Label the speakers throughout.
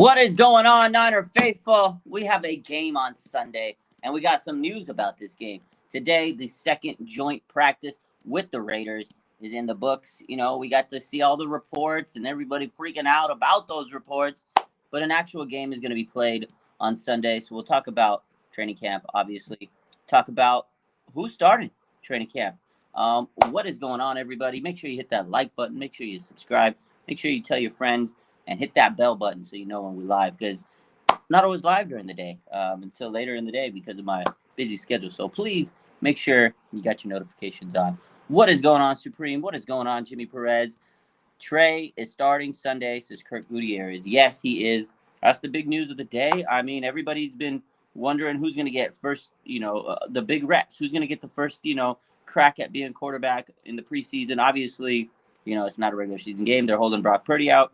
Speaker 1: What is going on, Niner faithful? We have a game on Sunday, and we got some news about this game. Today, the second joint practice with the Raiders is in the books. We got to see all the reports and everybody freaking out about those reports, but an actual game is going to be played on Sunday. So we'll talk about training camp, obviously. Talk about who's starting training camp. What is going on, everybody? Make sure you hit that like button. Make sure you subscribe. Make sure you tell your friends. And hit that bell button so you know when we live, because not always live during the day until later in the day because of my busy schedule. So please make sure you got your notifications on. What is going on, Supreme? What is going on, Jimmy Perez? Trey is starting Sunday, says Kirk Gutierrez. Yes, he is. That's the big news of the day. I mean, everybody's been wondering who's going to get first, the big reps. Who's going to get the first, crack at being quarterback in the preseason. Obviously, it's not a regular season game. They're holding Brock Purdy out.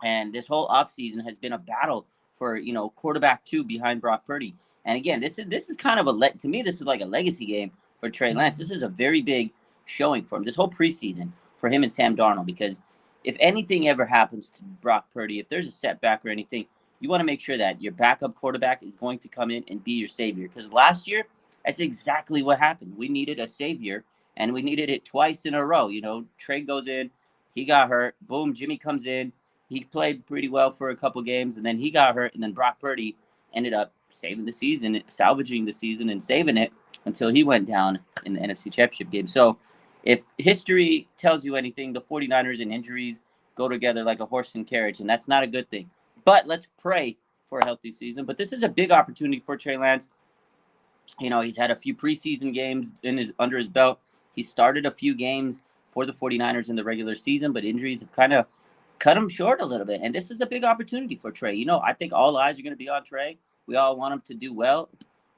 Speaker 1: And this whole offseason has been a battle for, quarterback 2 behind Brock Purdy. And again, this is kind of to me, this is like a legacy game for Trey Lance. This is a very big showing for him, this whole preseason for him and Sam Darnold, because if anything ever happens to Brock Purdy, if there's a setback or anything, you want to make sure that your backup quarterback is going to come in and be your savior. Because last year, that's exactly what happened. We needed a savior, and we needed it twice in a row. Trey goes in, he got hurt, boom, Jimmy comes in. He played pretty well for a couple games, and then he got hurt, and then Brock Purdy ended up saving the season, salvaging the season, and saving it until he went down in the NFC Championship game. So if history tells you anything, the 49ers and injuries go together like a horse and carriage, and that's not a good thing. But let's pray for a healthy season. But this is a big opportunity for Trey Lance. He's had a few preseason games under his belt. He started a few games for the 49ers in the regular season, but injuries have kind of cut him short a little bit. And this is a big opportunity for Trey. I think all eyes are going to be on Trey. We all want him to do well.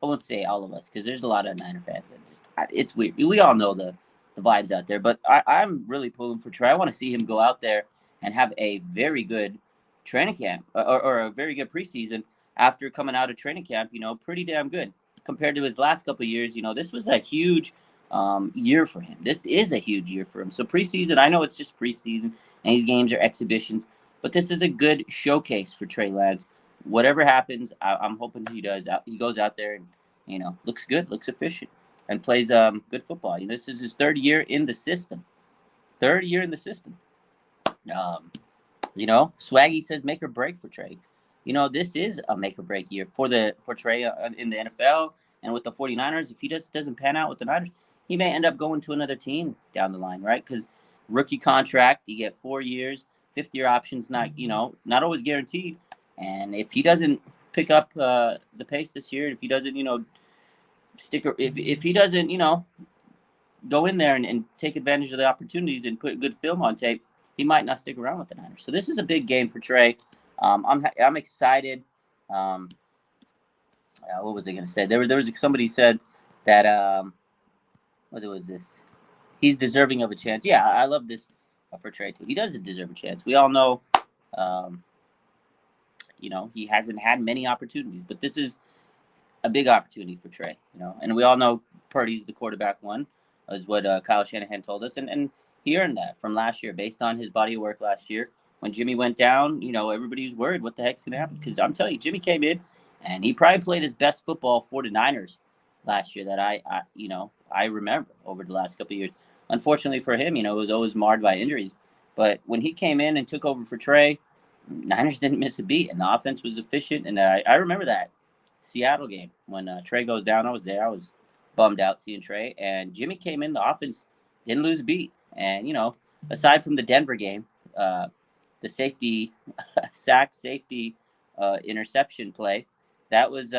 Speaker 1: I won't say all of us, because there's a lot of Niner fans that it's weird. We all know the vibes out there. But I'm really pulling for Trey. I want to see him go out there and have a very good training camp or a very good preseason after coming out of training camp, pretty damn good compared to his last couple of years. This was a huge year for him. This is a huge year for him. So preseason, I know it's just preseason, and these games are exhibitions, but this is a good showcase for Trey Lance. Whatever happens, I'm hoping he goes out there and, looks good, looks efficient, and plays good football. This is his third year in the system. Swaggy says make or break for Trey. This is a make or break year for Trey in the NFL and with the 49ers. If he doesn't pan out with the Niners, he may end up going to another team down the line, right? Because rookie contract, you get 4 years, 5th-year options, not always guaranteed. And if he doesn't pick up the pace this year, if he doesn't, if he doesn't, go in there and take advantage of the opportunities and put good film on tape, he might not stick around with the Niners. So this is a big game for Trey. I'm excited. What was I going to say? There was somebody said that what was this? He's deserving of a chance. Yeah, I love this for Trey too. He doesn't deserve a chance. We all know, he hasn't had many opportunities, but this is a big opportunity for Trey. And we all know Purdy's the quarterback one, is what Kyle Shanahan told us, and he earned that from last year based on his body of work last year. When Jimmy went down, everybody was worried what the heck's going to happen, because I'm telling you, Jimmy came in and he probably played his best football for the Niners last year that I remember over the last couple of years. Unfortunately for him, it was always marred by injuries. But when he came in and took over for Trey, Niners didn't miss a beat, and the offense was efficient. And I remember that Seattle game when Trey goes down. I was there. I was bummed out seeing Trey. And Jimmy came in. The offense didn't lose a beat. And, aside from the Denver game, the safety interception play, that was,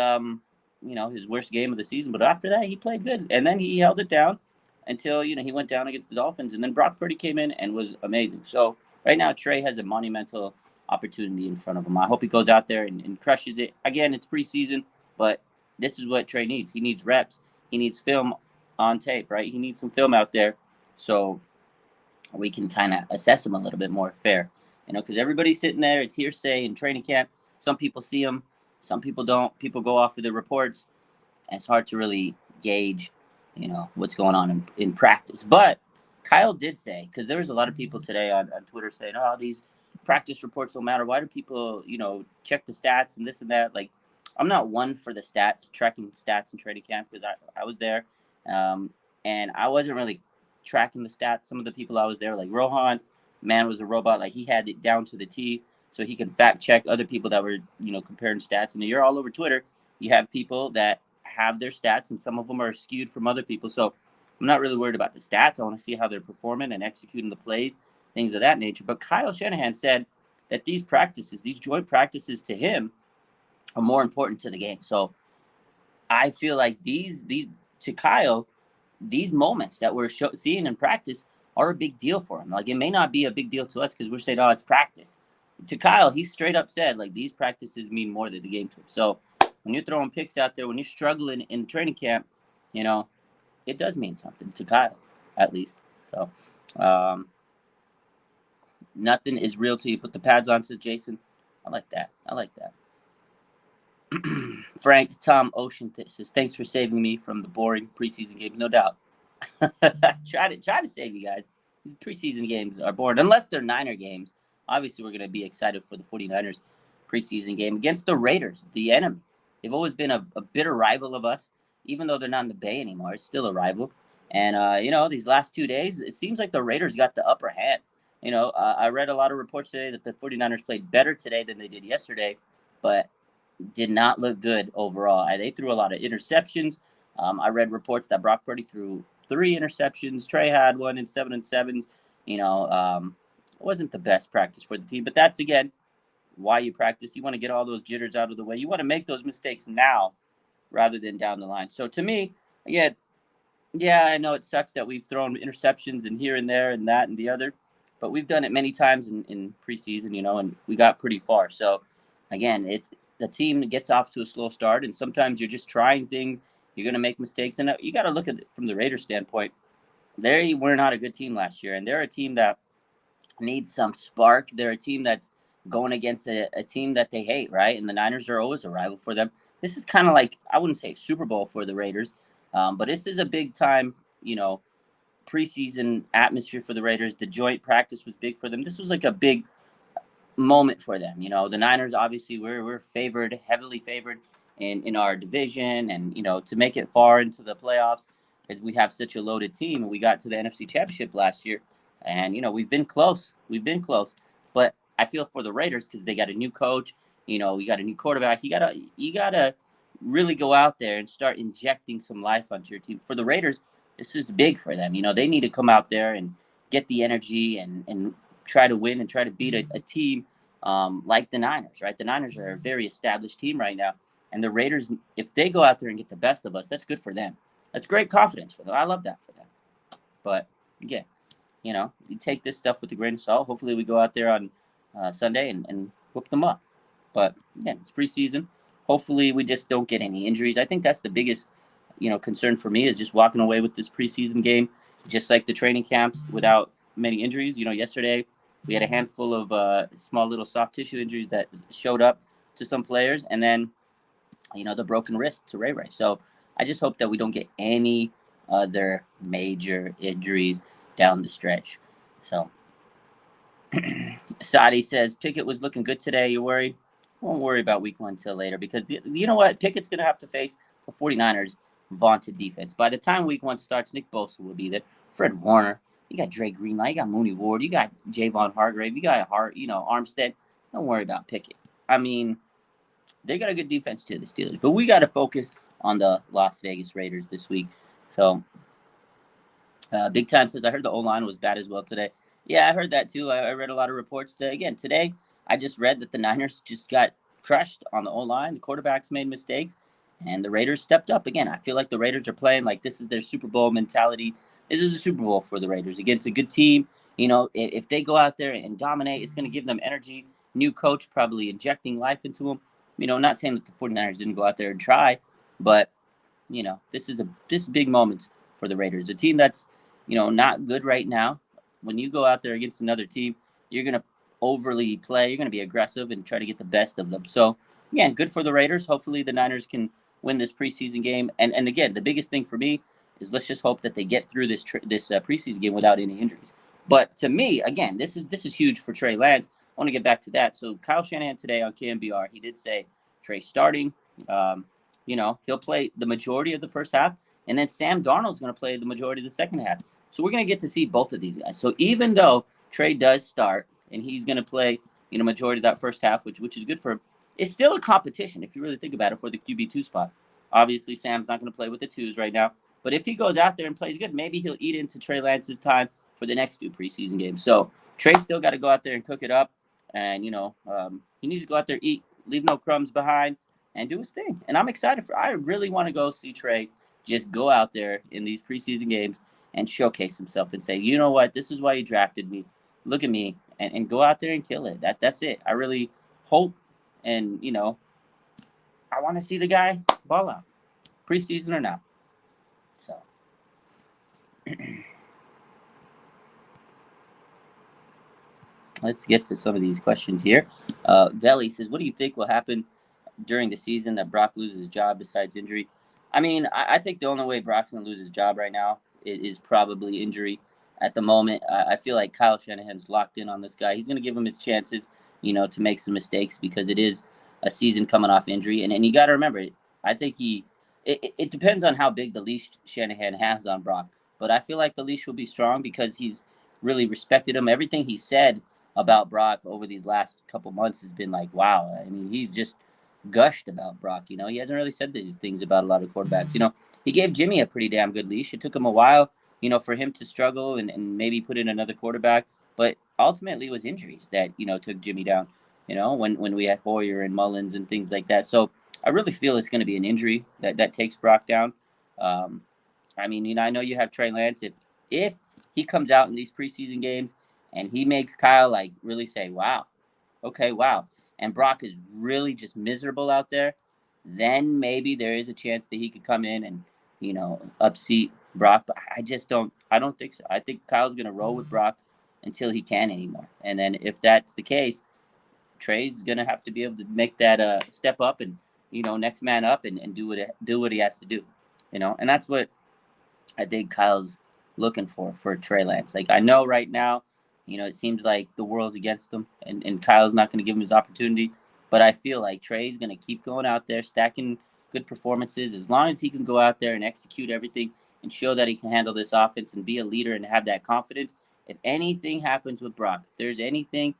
Speaker 1: his worst game of the season. But after that, he played good. And then he held it down until, he went down against the Dolphins. And then Brock Purdy came in and was amazing. So right now, Trey has a monumental opportunity in front of him. I hope he goes out there and crushes it. Again, it's preseason, but this is what Trey needs. He needs reps. He needs film on tape, right? He needs some film out there so we can kind of assess him a little bit more fair, because everybody's sitting there. It's hearsay in training camp. Some people see him. Some people don't. People go off of the reports. And it's hard to really gauge, what's going on in practice. But Kyle did say, because there was a lot of people today on Twitter saying, oh, these practice reports don't matter. Why do people, check the stats and this and that? Like, I'm not one for the stats, tracking stats in training camp because I was there, and I wasn't really tracking the stats. Some of the people I was there, like Rohan, man, was a robot. Like, he had it down to the T, so he can fact check other people that were, comparing stats. And you're all over Twitter. You have people that have their stats, and some of them are skewed from other people. So I'm not really worried about the stats. I want to see how they're performing and executing the plays, things of that nature. But Kyle Shanahan said that these practices, these joint practices to him, are more important to the game. So I feel like these to Kyle, these moments that we're seeing in practice are a big deal for him. Like, it may not be a big deal to us because we're saying, oh, it's practice. To Kyle, he straight up said, like, these practices mean more than the game to him. So when you're throwing picks out there, when you're struggling in training camp, it does mean something to Kyle, at least. So nothing is real till you put the pads on, says Jason. I like that. Frank Tom Ocean says, thanks for saving me from the boring preseason games. No doubt. try to save you guys. These preseason games are boring unless they're Niner games. Obviously, we're going to be excited for the 49ers preseason game against the Raiders, the enemy. They've always been a bitter rival of us, even though they're not in the Bay anymore. It's still a rival. And, these last 2 days, it seems like the Raiders got the upper hand. I read a lot of reports today that the 49ers played better today than they did yesterday, but did not look good overall. They threw a lot of interceptions. I read reports that Brock Purdy threw 3 interceptions. Trey had one in 7-7s. It wasn't the best practice for the team, but that's, again, why you practice. You want to get all those jitters out of the way. You want to make those mistakes now rather than down the line. So to me, again, yeah, I know it sucks that we've thrown interceptions and here and there and that and the other, but we've done it many times in preseason, and we got pretty far. So, again, it's the team that gets off to a slow start, and sometimes you're just trying things. You're going to make mistakes, and you got to look at it from the Raiders' standpoint. They were not a good team last year, and they're a team that needs some spark. They're a team that's going against a team that they hate, right? And the Niners are always a rival for them. This is kind of like, I wouldn't say Super Bowl for the Raiders, but this is a big time, preseason atmosphere for the Raiders. The joint practice was big for them. This was like a big moment for them. The Niners, obviously, we're favored, heavily favored in our division, and to make it far into the playoffs, because we have such a loaded team, and we got to the NFC Championship last year, and we've been close, but I feel for the Raiders because they got a new coach, we got a new quarterback. You gotta really go out there and start injecting some life onto your team. For the Raiders, this is big for them. They need to come out there and get the energy and try to win and try to beat a team like the Niners, right? The Niners are a very established team right now. And the Raiders, if they go out there and get the best of us, that's good for them. That's great confidence for them. I love that for them. But, again, you take this stuff with a grain of salt. Hopefully we go out there on Sunday and whoop them up. But, again, it's preseason. Hopefully we just don't get any injuries. I think that's the biggest, concern for me, is just walking away with this preseason game, just like the training camps, without many injuries. Yesterday we had a handful of small little soft tissue injuries that showed up to some players, and then, the broken wrist to Ray Ray. So I just hope that we don't get any other major injuries down the stretch. So Sadi says, Pickett was looking good today. You worried? Won't worry about week 1 till later, because you know what? Pickett's going to have to face the 49ers' vaunted defense. By the time week 1 starts, Nick Bosa will be there. Fred Warner. You got Dre Greenlight. You got Mooney Ward. You got Javon Hargrave. You got Armstead. Don't worry about Pickett. I mean, they got a good defense too, the Steelers. But we got to focus on the Las Vegas Raiders this week. So, Big Time says, I heard the O-line was bad as well today. Yeah, I heard that too. I read a lot of reports today. Again, today, I just read that the Niners just got crushed on the O-line. The quarterbacks made mistakes, and the Raiders stepped up. Again, I feel like the Raiders are playing like this is their Super Bowl mentality. This is a Super Bowl for the Raiders against a good team. If they go out there and dominate, it's going to give them energy. New coach probably injecting life into them. Not saying that the 49ers didn't go out there and try, but, this is big moments for the Raiders. A team that's, not good right now. When you go out there against another team, you're going to overly play. You're going to be aggressive and try to get the best of them. So, again, good for the Raiders. Hopefully the Niners can win this preseason game. And again, the biggest thing for me is let's just hope that they get through this preseason game without any injuries. But to me, again, this is huge for Trey Lance. want to get back to that. So Kyle Shanahan today on KMBR, he did say Trey starting. He'll play the majority of the first half, and then Sam Darnold's going to play the majority of the second half. So we're going to get to see both of these guys. So even though Trey does start and he's going to play, majority of that first half, which is good for him, it's still a competition if you really think about it for the QB2 spot. Obviously, Sam's not going to play with the twos right now, but if he goes out there and plays good, maybe he'll eat into Trey Lance's time for the next 2 preseason games. So Trey's still got to go out there and cook it up, and he needs to go out there, eat, leave no crumbs behind, and do his thing. And I'm excited I really want to go see Trey just go out there in these preseason games and showcase himself and say, you know what, this is why you drafted me. Look at me, and go out there and kill it. That's it. I really hope, and I want to see the guy ball out, preseason or not. So. Let's get to some of these questions here. Veli says, what do you think will happen during the season that Brock loses his job besides injury? I mean, I think the only way Brock's going to lose his job right now is probably injury. At the moment, I feel like Kyle Shanahan's locked in on this guy. He's going to give him his chances, to make some mistakes because it is a season coming off injury. And you got to remember, I think it depends on how big the leash Shanahan has on Brock. But I feel like the leash will be strong because he's really respected him. Everything he said about Brock over these last couple months has been like, wow. I mean, he's just gushed about Brock. He hasn't really said these things about a lot of quarterbacks. He gave Jimmy a pretty damn good leash. It took him a while, for him to struggle and maybe put in another quarterback. But ultimately, it was injuries that, took Jimmy down, when we had Hoyer and Mullins and things like that. So I really feel it's going to be an injury that takes Brock down. I mean, I know you have Trey Lance. If he comes out in these preseason games and he makes Kyle really say, wow, okay, wow, and Brock is really just miserable out there, then maybe there is a chance that he could come in and, upseat Brock. But I don't think so. I think Kyle's going to roll with Brock until he can anymore. And then if that's the case, Trey's going to have to be able to make that step up and, next man up and do what he has to do, and that's what I think Kyle's looking for Trey Lance. I know right now, it seems like the world's against him, and Kyle's not going to give him his opportunity. But I feel like Trey's going to keep going out there, stacking good performances. As long as he can go out there and execute everything and show that he can handle this offense and be a leader and have that confidence. If anything happens with Brock, if there's anything,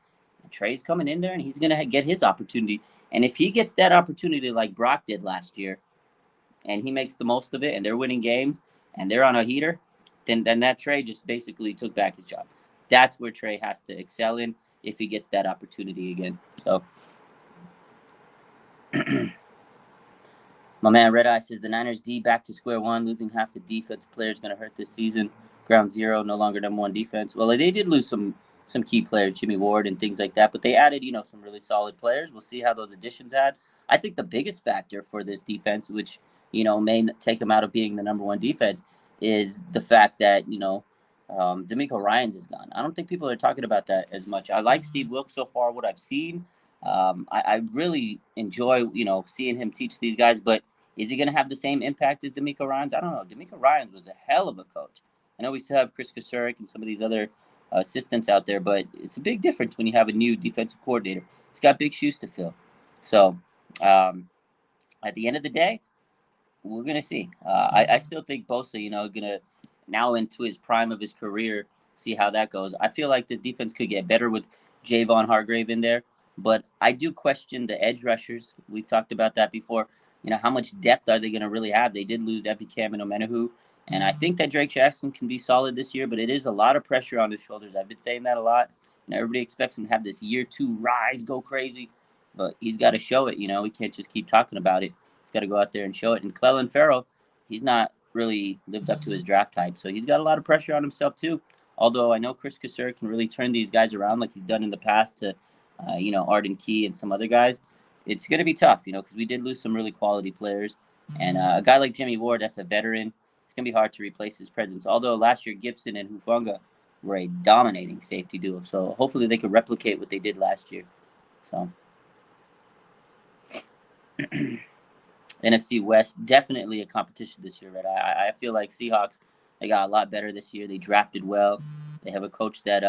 Speaker 1: Trey's coming in there and he's going to get his opportunity. And if he gets that opportunity like Brock did last year, and he makes the most of it, and they're winning games, and they're on a heater, then that Trey just basically took back his job. That's where Trey has to excel in if he gets that opportunity again. So, my man Red Eye says the Niners D back to square one, losing half the defensive players going to hurt this season. Ground zero, no longer number one defense. Well, they did lose some key players, Jimmy Ward and things like that, but they added, some really solid players. We'll see how those additions add. I think the biggest factor for this defense, which, may take them out of being the number one defense, is the fact that, DeMeco Ryans is gone. I don't think people are talking about that as much. I like Steve Wilkes so far, what I've seen. I really enjoy, seeing him teach these guys, but is he going to have the same impact as DeMeco Ryans? I don't know. DeMeco Ryans was a hell of a coach. I know we still have Chris Kasurik and some of these other assistants out there, but it's a big difference when you have a new defensive coordinator. He's got big shoes to fill. So at the end of the day, we're going to see. I still think Bosa, going to now into his prime of his career, see how that goes. I feel like this defense could get better with Javon Hargrave in there, but I do question the edge rushers. We've talked about that before. How much depth are they going to really have? They did lose Ebicam and Omenahu, and I think that Drake Jackson can be solid this year, but it is a lot of pressure on his shoulders. I've been saying that a lot. Everybody expects him to have this year 2 rise, go crazy, but he's got to show it. We can't just keep talking about it. He's got to go out there and show it. And Clelin Ferrell, he's not really lived up to his draft type, so he's got a lot of pressure on himself too. Although I know Chris Kasurik can really turn these guys around like he's done in the past to, Arden Key and some other guys. It's going to be tough, because we did lose some really quality players. And a guy like Jimmy Ward, that's a veteran. It's going to be hard to replace his presence. Although last year Gibson and Hufanga were a dominating safety duo. So hopefully they could replicate what they did last year. So NFC West, definitely a competition this year, right? I feel like Seahawks, they got a lot better this year. They drafted well. They have a coach that,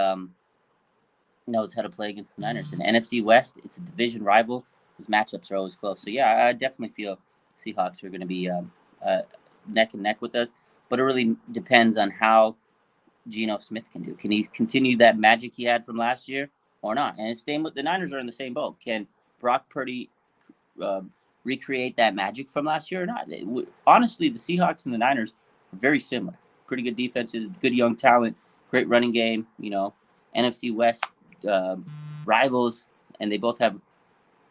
Speaker 1: knows how to play against the Niners. And NFC West, it's a division rival. Those matchups are always close. So yeah, I definitely feel Seahawks are going to be neck and neck with us. But it really depends on how Geno Smith can do. Can he continue that magic he had from last year or not? And it's same with the Niners are in the same boat. Can Brock Purdy uh, recreate that magic from last year or not? Honestly, the Seahawks and the Niners are very similar. Pretty good defenses, good young talent, great running game. NFC West uh, rivals, and they both have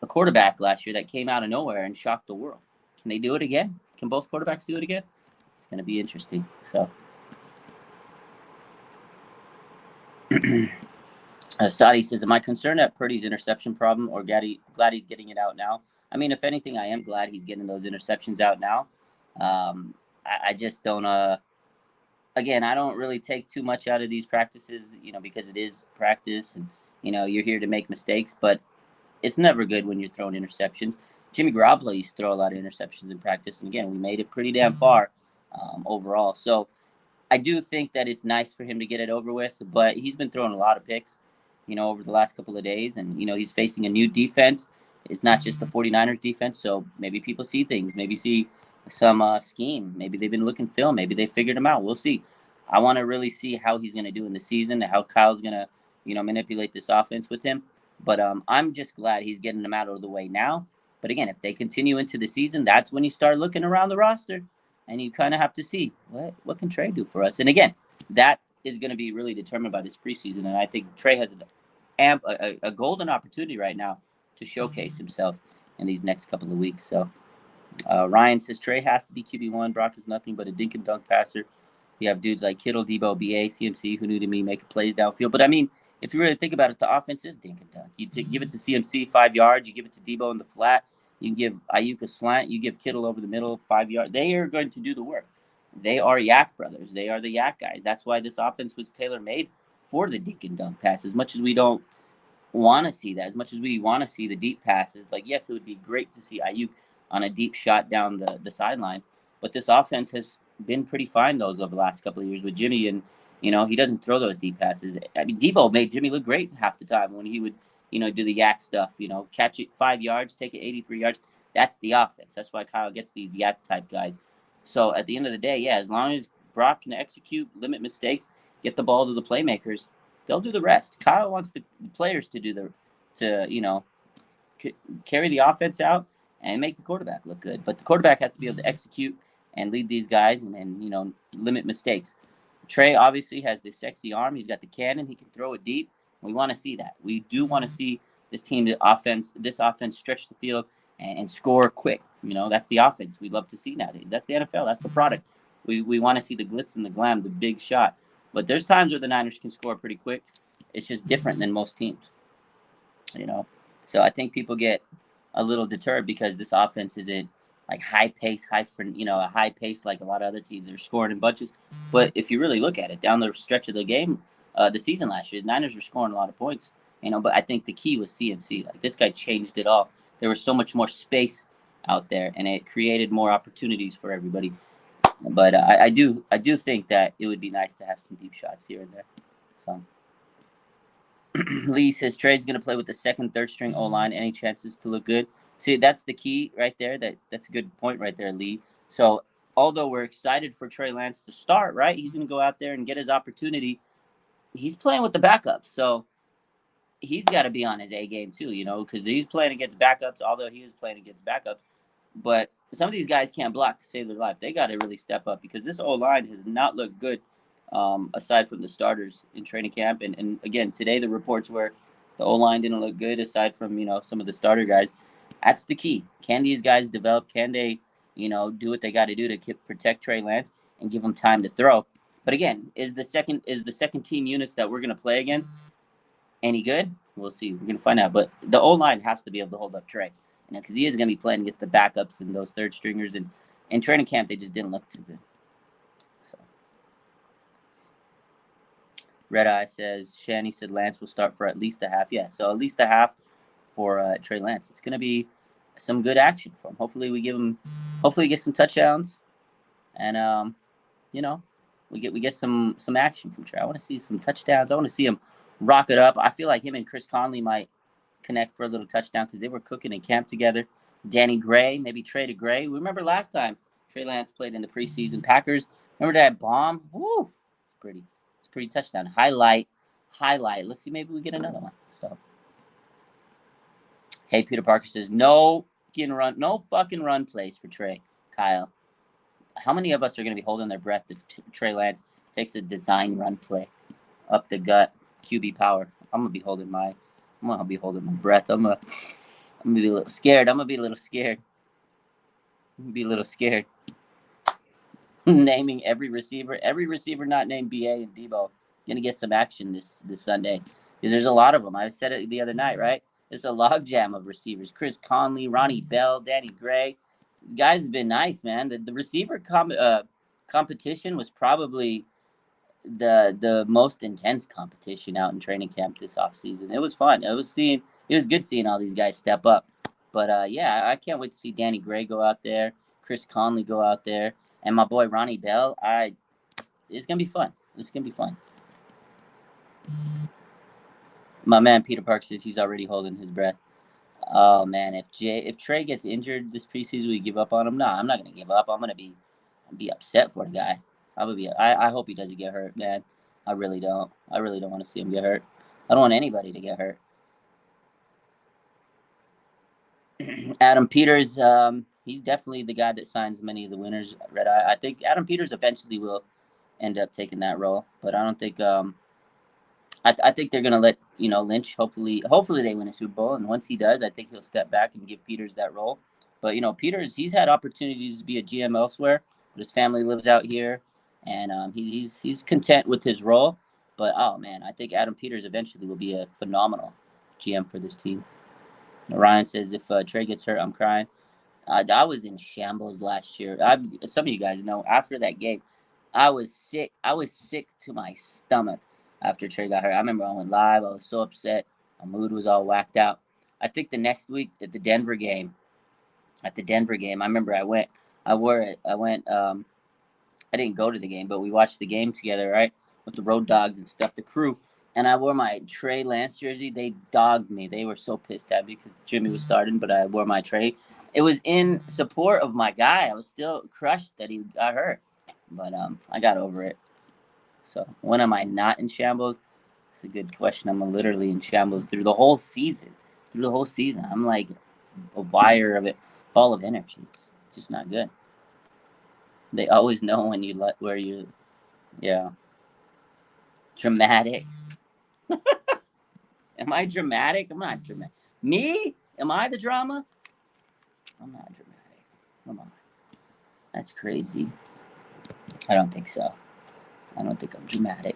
Speaker 1: a quarterback last year that came out of nowhere and shocked the world. Can they do it again? Can both quarterbacks do it again? It's going to be interesting. So. Sadi says, am I concerned at Purdy's interception problem or glad he's getting it out now? I mean, if anything, I am glad he's getting those interceptions out now. I just don't, again, I don't really take too much out of these practices, because it is practice and, you're here to make mistakes, but it's never good when you're throwing interceptions. Jimmy Garoppolo used to throw a lot of interceptions in practice. And again, we made it pretty damn far overall. So I do think that it's nice for him to get it over with, but he's been throwing a lot of picks, over the last couple of days. And, he's facing a new defense. It's not just the 49ers defense. So maybe people see things, maybe see some scheme. Maybe they've been looking film. Maybe they figured him out. We'll see. I want to really see how he's going to do in the season, how Kyle's going to, manipulate this offense with him. But I'm just glad he's getting them out of the way now. But again, if they continue into the season, that's when you start looking around the roster. And you kind of have to see what can Trey do for us. And again, that is going to be really determined by this preseason. And I think Trey has a golden opportunity right now to showcase himself in these next couple of weeks. So Ryan says Trey has to be QB1. Brock is nothing but a dink and dunk passer. You have dudes like Kittle, Debo, BA, CMC, who knew to me make plays downfield. But I mean, if you really think about it, the offense is dink and dunk. You give it to CMC 5 yards. You give it to Debo in the flat. You can give Ayuk a slant. You give Kittle over the middle 5 yards. They are going to do the work. They are Yak brothers. They are the Yak guys. That's why this offense was tailor-made for the dink and dunk pass. As much as we don't want to see that, as much as we want to see the deep passes, like, yes, it would be great to see Ayuk on a deep shot down the sideline. But this offense has been pretty fine those over the last couple of years with Jimmy, and he doesn't throw those deep passes. I mean, Debo made Jimmy look great half the time when he would do the yak stuff. Catch it 5 yards, take it 83 yards. That's the offense. That's why Kyle gets these yak type guys. So at the end of the day, yeah, as long as Brock can execute, limit mistakes, get the ball to the playmakers, they'll do the rest. Kyle wants the players to carry the offense out and make the quarterback look good. But the quarterback has to be able to execute and lead these guys and limit mistakes. Trey obviously has this sexy arm. He's got the cannon. He can throw it deep. We want to see that. We do want to see this offense stretch the field and score quick. That's the offense we love to see nowadays. That's the NFL. That's the product. We want to see the glitz and the glam, the big shot. But there's times where the Niners can score pretty quick. It's just different than most teams. So I think people get a little deterred because this offense isn't like high pace like a lot of other teams that are scoring in bunches. But if you really look at it down the stretch of the game, the season last year, the Niners were scoring a lot of points. But I think the key was CMC. Like, this guy changed it all. There was so much more space out there, and it created more opportunities for everybody. But I do think that it would be nice to have some deep shots here and there. So. Lee says Trey's going to play with the second, third string O-line. Any chances to look good? See, that's the key right there. That's a good point right there, Lee. So although we're excited for Trey Lance to start, right, he's going to go out there and get his opportunity. He's playing with the backups, so he's got to be on his A game too, because he's playing against backups, although he is playing against backups. But some of these guys can't block to save their life. They got to really step up because this O-line has not looked good. Aside from the starters in training camp. And again, today the reports were the O-line didn't look good aside from, some of the starter guys. That's the key. Can these guys develop? Can they, do what they got to do to protect Trey Lance and give him time to throw? But again, is the second team units that we're going to play against any good? We'll see. We're going to find out. But the O-line has to be able to hold up Trey. Because he is going to be playing against the backups and those third stringers. And in training camp, they just didn't look too good. So. Red Eye says, Shanny said Lance will start for at least a half. Yeah, so at least a half for Trey Lance. It's going to be some good action for him. Hopefully we get some touchdowns. And, we get some action from Trey. I want to see some touchdowns. I want to see him rock it up. I feel like him and Chris Conley might connect for a little touchdown because they were cooking in camp together. Danny Gray, maybe Trey to Gray. Remember last time Trey Lance played in the preseason Packers? Remember that bomb? Woo! It's pretty touchdown. Highlight. Let's see, maybe we get another one. So, hey, Peter Parker says, no fucking run plays for Trey. Kyle, how many of us are going to be holding their breath if Trey Lance takes a design run play up the gut, QB power? I'm gonna be holding my breath. I'm gonna be a little scared. Naming every receiver not named BA and Debo gonna get some action this Sunday because there's a lot of them. I said it the other night, right? It's a logjam of receivers. Chris Conley, Ronnie Bell, Danny Gray. These guys have been nice, man. The receiver competition was probably the most intense competition out in training camp this offseason. It was fun. It was good seeing all these guys step up. But yeah, I can't wait to see Danny Gray go out there, Chris Conley go out there, and my boy Ronnie Bell. It's gonna be fun. My man Peter Park says he's already holding his breath. Oh man, if Trey gets injured this preseason, we give up on him. No, I'm not gonna give up. I'm gonna be upset for the guy. I hope he doesn't get hurt, man. I really don't want to see him get hurt. I don't want anybody to get hurt. Adam Peters, he's definitely the guy that signs many of the winners. Red Eye. I think Adam Peters eventually will end up taking that role, but I don't think. I think they're gonna let Lynch. Hopefully they win a Super Bowl, and once he does, I think he'll step back and give Peters that role. But Peters, he's had opportunities to be a GM elsewhere, but his family lives out here, and he's content with his role. But oh man, I think Adam Peters eventually will be a phenomenal GM for this team. Ryan says if Trey gets hurt, I'm crying. I was in shambles last year. Some of you guys know after that game, I was sick. I was sick to my stomach after Trey got hurt. I remember I went live. I was so upset. My mood was all whacked out. I think the next week at the Denver game, I remember I went. I wore it. I went. I didn't go to the game, but we watched the game together, right, with the road dogs and stuff, the crew. And I wore my Trey Lance jersey. They dogged me. They were so pissed at me because Jimmy was starting, but I wore my Trey. It was in support of my guy. I was still crushed that he got hurt, but I got over it. So when am I not in shambles? It's a good question. I'm literally in shambles through the whole season. I'm like a wire of it, ball of energy. It's just not good. They always know when yeah. Dramatic. Am I dramatic? I'm not dramatic. Me? Am I the drama? I'm not dramatic. Come on. That's crazy. I don't think so. I don't think I'm dramatic.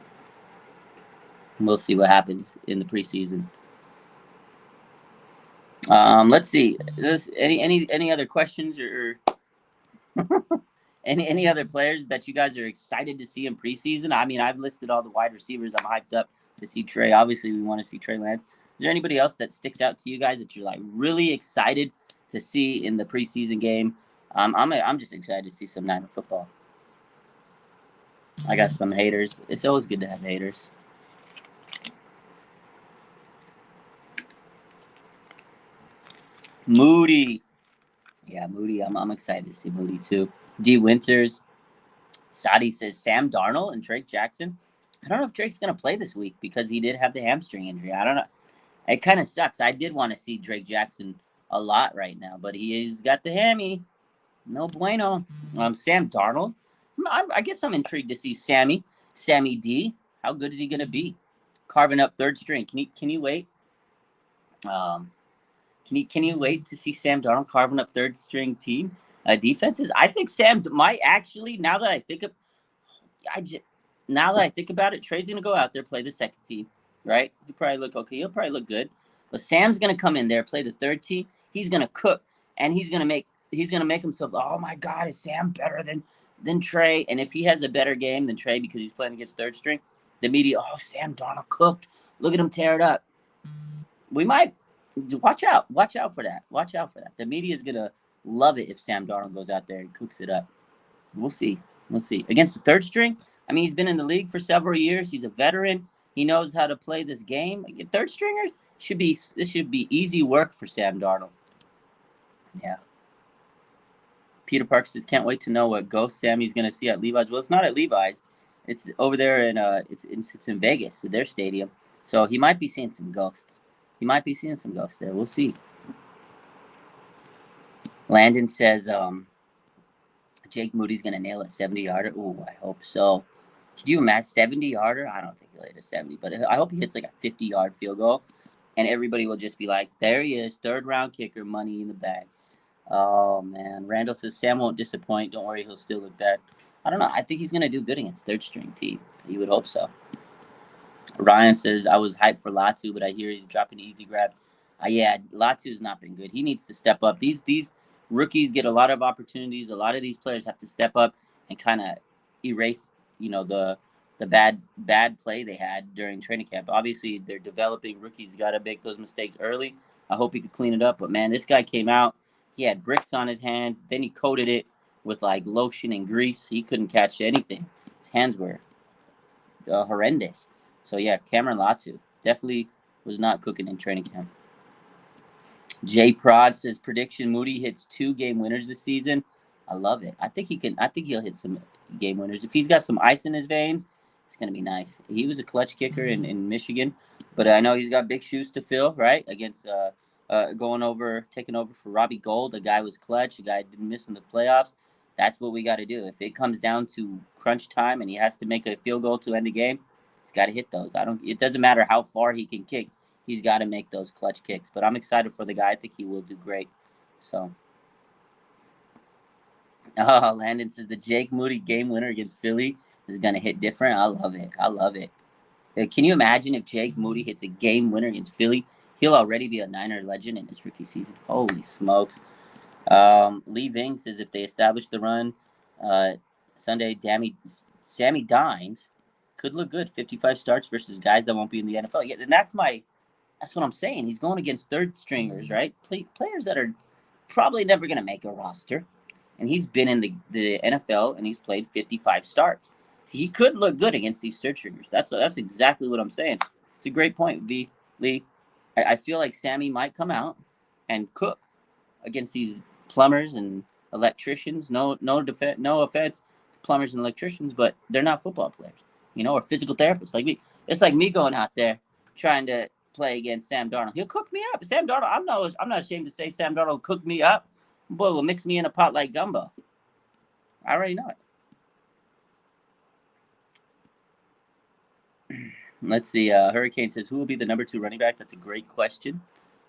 Speaker 1: We'll see what happens in the preseason. Let's see. Any other questions or any other players that you guys are excited to see in preseason? I mean, I've listed all the wide receivers. I'm hyped up to see Trey. Obviously, we want to see Trey Lance. Is there anybody else that sticks out to you guys that you're like really excited to see in the preseason game? I'm just excited to see some Niner football. I got some haters. It's always good to have haters. Moody. Yeah, Moody. I'm excited to see Moody too. D. Winters. Sadi says Sam Darnold and Drake Jackson. I don't know if Drake's going to play this week because he did have the hamstring injury. I don't know. It kind of sucks. I did want to see Drake Jackson a lot right now, but he's got the hammy. No bueno. Sam Darnold. I guess I'm intrigued to see Sammy D. How good is he going to be? Carving up third string. Can you wait? Can you wait to see Sam Darnold carving up third string team defenses? I think Sam might actually. Now that I think about it, Trey's gonna go out there play the second team, right? He'll probably look okay. He'll probably look good, but Sam's gonna come in there, play the third team. He's gonna cook, and he's gonna make himself. Oh my God, is Sam better than Trey? And if he has a better game than Trey because he's playing against third string, the media, oh, Sam Darnold cooked. Look at him tear it up. We might. Watch out for that. The media is gonna love it if Sam Darnold goes out there and cooks it up. We'll see. Against the third string, I mean, he's been in the league for several years. He's a veteran. He knows how to play this game. Third stringers this should be easy work for Sam Darnold. Yeah. Peter Parks says, can't wait to know what ghost Sammy's going to see at Levi's. Well, it's not at Levi's. It's over there in it's in Vegas, their stadium. So he might be seeing some ghosts. He might be seeing some ghosts there. We'll see. Landon says, Jake Moody's going to nail a 70-yarder. Ooh, I hope so. Could you imagine 70-yarder? I don't think he'll hit a 70, but I hope he hits like a 50-yard field goal, and everybody will just be like, there he is, third-round kicker, money in the bag. Oh, man. Randall says, Sam won't disappoint. Don't worry, he'll still look bad. I don't know. I think he's going to do good against third-string team. You would hope so. Ryan says, I was hyped for Latu, but I hear he's dropping easy grab. Yeah, Latu's not been good. He needs to step up. These rookies get a lot of opportunities. A lot of these players have to step up and kind of erase, the bad play they had during training camp. Obviously, they're developing rookies. Got to make those mistakes early. I hope he could clean it up. But, man, this guy came out. He had bricks on his hands. Then he coated it with, like, lotion and grease. He couldn't catch anything. His hands were horrendous. So, yeah, Cameron Latu definitely was not cooking in training camp. Jay Prod says, prediction, Moody hits 2 game winners this season. I love it. I think he'll hit some game winners. If he's got some ice in his veins, it's going to be nice. He was a clutch kicker in Michigan, but I know he's got big shoes to fill, right? Against taking over for Robbie Gould. The guy was clutch. The guy didn't miss in the playoffs. That's what we got to do. If it comes down to crunch time and he has to make a field goal to end the game, he's got to hit those. It doesn't matter how far he can kick. He's got to make those clutch kicks. But I'm excited for the guy. I think he will do great. So, Landon says the Jake Moody game winner against Philly is going to hit different. I love it. Can you imagine if Jake Moody hits a game winner against Philly? He'll already be a Niner legend in his rookie season. Holy smokes. Lee Ving says if they establish the run Sunday, Sammy Dimes could look good. 55 starts versus guys that won't be in the NFL. Yeah, and that's what I'm saying. He's going against third stringers, right? Players that are probably never going to make a roster. And he's been in the NFL and he's played 55 starts. He could look good against these third stringers. That's exactly what I'm saying. It's a great point, Lee. I feel like Sammy might come out and cook against these plumbers and electricians. No offense to plumbers and electricians, but they're not football players, or physical therapists like me. It's like me going out there trying to play against Sam Darnold. He'll cook me up. Sam Darnold, I'm not ashamed to say Sam Darnold will cook me up. Boy, will mix me in a pot like gumbo. I already know it. Let's see. Hurricane says, who will be the number 2 running back? That's a great question.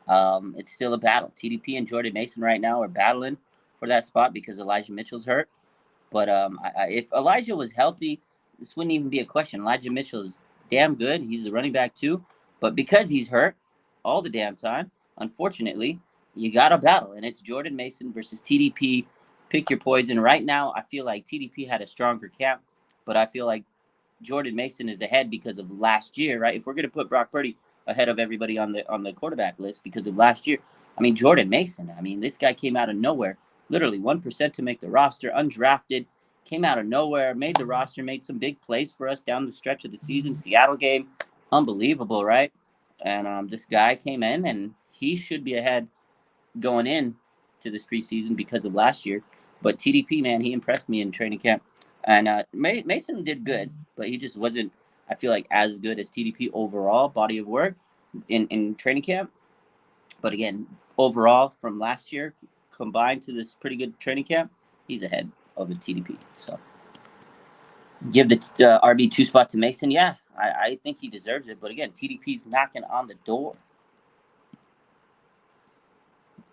Speaker 1: It's still a battle. TDP and Jordan Mason right now are battling for that spot because Elijah Mitchell's hurt. But if Elijah was healthy, this wouldn't even be a question. Elijah Mitchell is damn good. He's the running back too. But because he's hurt all the damn time, unfortunately, you got to battle. And it's Jordan Mason versus TDP. Pick your poison. Right now, I feel like TDP had a stronger camp, but I feel like Jordan Mason is ahead because of last year, right? If we're going to put Brock Purdy ahead of everybody on the quarterback list because of last year, Jordan Mason, this guy came out of nowhere, literally 1% to make the roster, undrafted, came out of nowhere, made the roster, made some big plays for us down the stretch of the season. Seattle game, unbelievable, right? And this guy came in, and he should be ahead going in to this preseason because of last year. But TDP, man, he impressed me in training camp. And Mason did good, but he just wasn't, I feel like, as good as TDP overall, body of work in training camp. But again, overall from last year, combined to this pretty good training camp, he's ahead of the TDP. So give the RB2 spot to Mason. Yeah, I think he deserves it. But again, TDP's knocking on the door.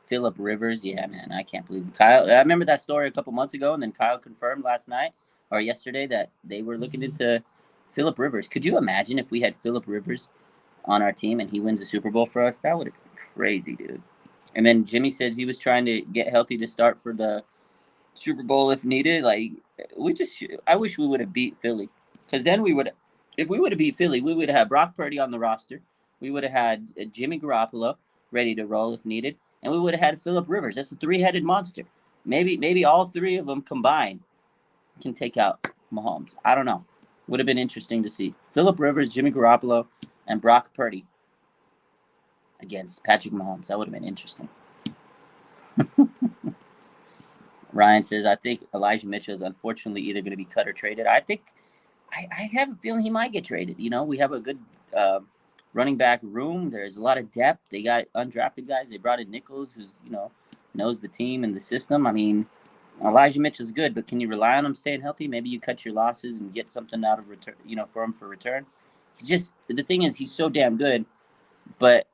Speaker 1: Phillip Rivers, yeah, man, I can't believe it. Kyle. I remember that story a couple months ago, and then Kyle confirmed last night or yesterday that they were looking into Phillip Rivers. Could you imagine if we had Phillip Rivers on our team and he wins the Super Bowl for us? That would have been crazy, dude. And then Jimmy says he was trying to get healthy to start for the Super Bowl if needed. Like, I wish we would have beat Philly, because then if we would have beat Philly, we would have had Brock Purdy on the roster. We would have had Jimmy Garoppolo ready to roll if needed. And we would have had Phillip Rivers. That's a 3-headed monster. Maybe all 3 of them combined can take out Mahomes. I don't know. Would have been interesting to see. Phillip Rivers, Jimmy Garoppolo, and Brock Purdy against Patrick Mahomes. That would have been interesting. Ryan says, I think Elijah Mitchell is unfortunately either going to be cut or traded. I have a feeling he might get traded. We have a good running back room. There's a lot of depth. They got undrafted guys. They brought in Nichols, who's, knows the team and the system. I mean, Elijah Mitchell's good, but can you rely on him staying healthy? Maybe you cut your losses and get something out of return, for him for return. The thing is, he's so damn good, but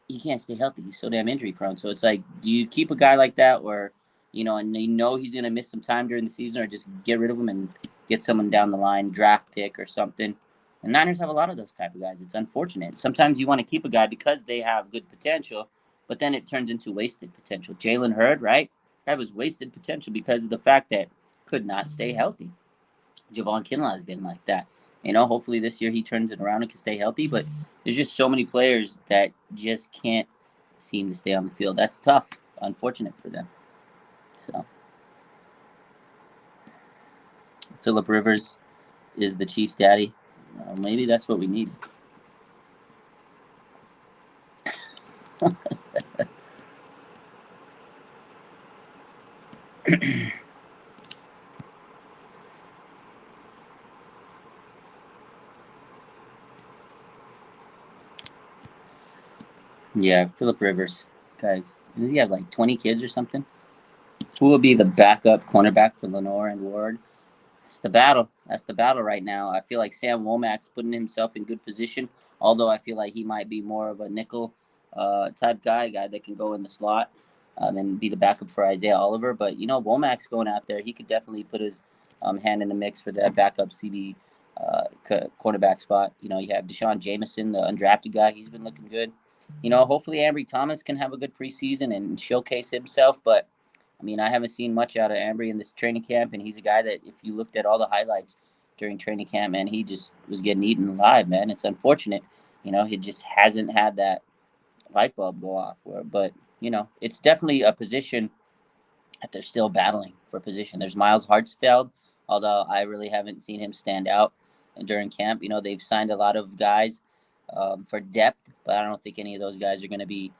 Speaker 1: he can't stay healthy. He's so damn injury prone. So it's like, do you keep a guy like that, or and he's going to miss some time during the season, or just get rid of him and get someone down the line, draft pick or something? And Niners have a lot of those type of guys. It's unfortunate. Sometimes you want to keep a guy because they have good potential, but then it turns into wasted potential. Jalen Hurd, right? That was wasted potential because of the fact that could not stay healthy. Javon Kinlaw has been like that. Hopefully this year he turns it around and can stay healthy, but there's just so many players that just can't seem to stay on the field. That's tough. Unfortunate for them. So, Phillip Rivers is the Chiefs' daddy. Maybe that's what we need. Yeah, Phillip Rivers. Guys, does he have like 20 kids or something? Who will be the backup cornerback for Lenore and Ward? That's the battle. That's the battle right now. I feel like Sam Womack's putting himself in good position, although I feel like he might be more of a nickel type guy that can go in the slot and be the backup for Isaiah Oliver. But, Womack's going out there. He could definitely put his hand in the mix for that backup CD cornerback spot. You have Deshaun Jameson, the undrafted guy. He's been looking good. Hopefully Ambry Thomas can have a good preseason and showcase himself. But, I haven't seen much out of Ambry in this training camp, and he's a guy that if you looked at all the highlights during training camp, man, he just was getting eaten alive, man. It's unfortunate. He just hasn't had that light bulb go off. But, it's definitely a position that they're still battling for position. There's Miles Hartsfield, although I really haven't seen him stand out during camp. They've signed a lot of guys for depth, but I don't think any of those guys are going to be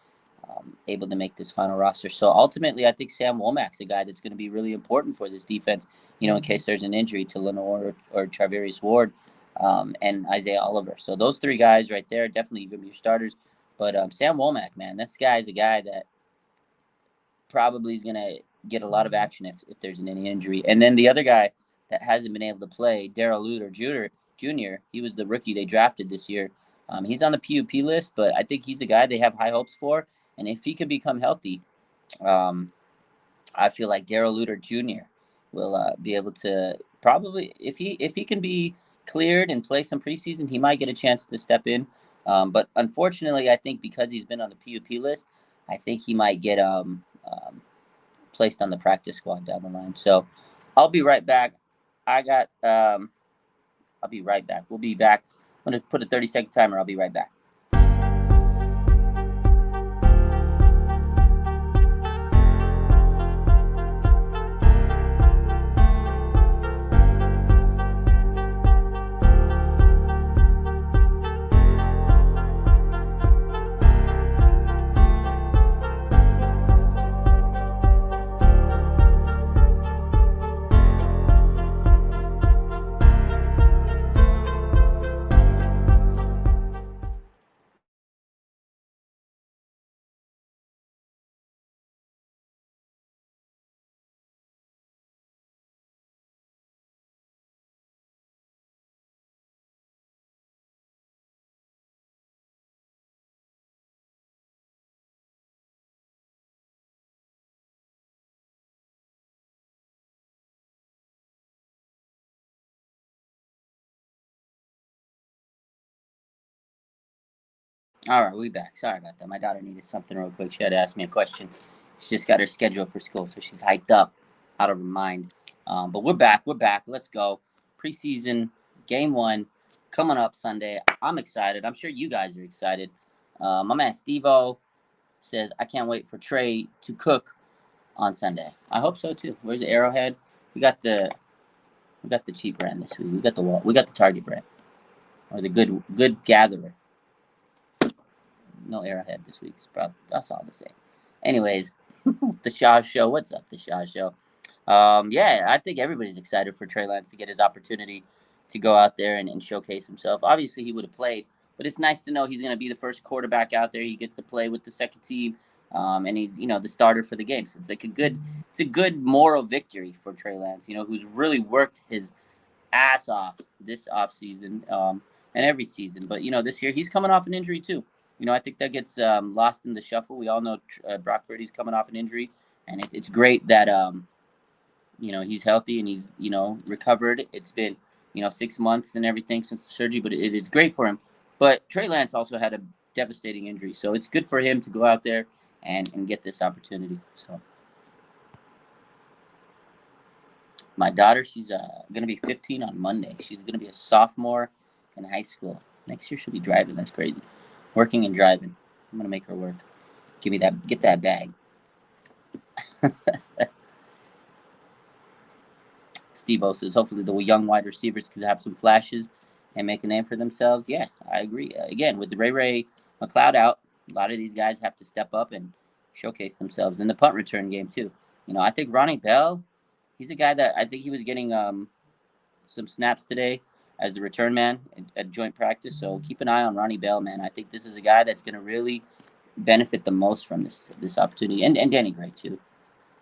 Speaker 1: able to make this final roster. So ultimately, I think Sam Womack's a guy that's going to be really important for this defense, in case there's an injury to Lenore or Charvarius Ward and Isaiah Oliver. So those three guys right there definitely going to be your starters. But Sam Womack, man, this guy is a guy that probably is going to get a lot of action if there's any injury. And then the other guy that hasn't been able to play, Darrell Luter Jr., he was the rookie they drafted this year. He's on the PUP list, but I think he's a guy they have high hopes for. And if he can become healthy, I feel like Darrell Luter Jr. will be able to probably, if he can be cleared and play some preseason, he might get a chance to step in. But unfortunately, I think because he's been on the PUP list, I think he might get placed on the practice squad down the line. So I'll be right back. I'll be right back. We'll be back. I'm going to put a 30-second timer. I'll be right back. All right, we back. Sorry about that. My daughter needed something real quick. She had to ask me a question. She just got her schedule for school, so she's hyped up, out of her mind. But we're back. We're back. Let's go. Preseason, game 1, coming up Sunday. I'm excited. I'm sure you guys are excited. My man Steve-O says, I can't wait for Trey to cook on Sunday. I hope so, too. Where's the Arrowhead? We got the We got the cheap brand this week. We got the Target brand, or the good gatherer. No Arrowhead this week. It's probably that's all the same. Anyways, the Shaw Show. What's up, the Shaw Show? Yeah, I think everybody's excited for Trey Lance to get his opportunity to go out there and showcase himself. Obviously, he would have played, but it's nice to know he's going to be the first quarterback out there. He gets to play with the second team, and he's the starter for the game. So it's a good moral victory for Trey Lance. Who's really worked his ass off this offseason, and every season. But this year he's coming off an injury too. I think that gets lost in the shuffle. We all know Brock Purdy's coming off an injury, and it's great that he's healthy and he's recovered. It's been 6 months and everything since the surgery, but it's great for him. But Trey Lance also had a devastating injury, so it's good for him to go out there and get this opportunity. So my daughter, she's gonna be 15 on Monday. She's gonna be a sophomore in high school. Next year she'll be driving. That's crazy. Working and driving. I'm gonna make her work. Get that bag. Steve-O says, hopefully the young wide receivers could have some flashes and make a name for themselves. Yeah, I agree. Again, with the Ray McLeod out, a lot of these guys have to step up and showcase themselves in the punt return game too. I think Ronnie Bell, he's a guy that I think he was getting some snaps today as the return man at joint practice. So keep an eye on Ronnie Bell, man. I think this is a guy that's going to really benefit the most from this opportunity, and Danny Gray too.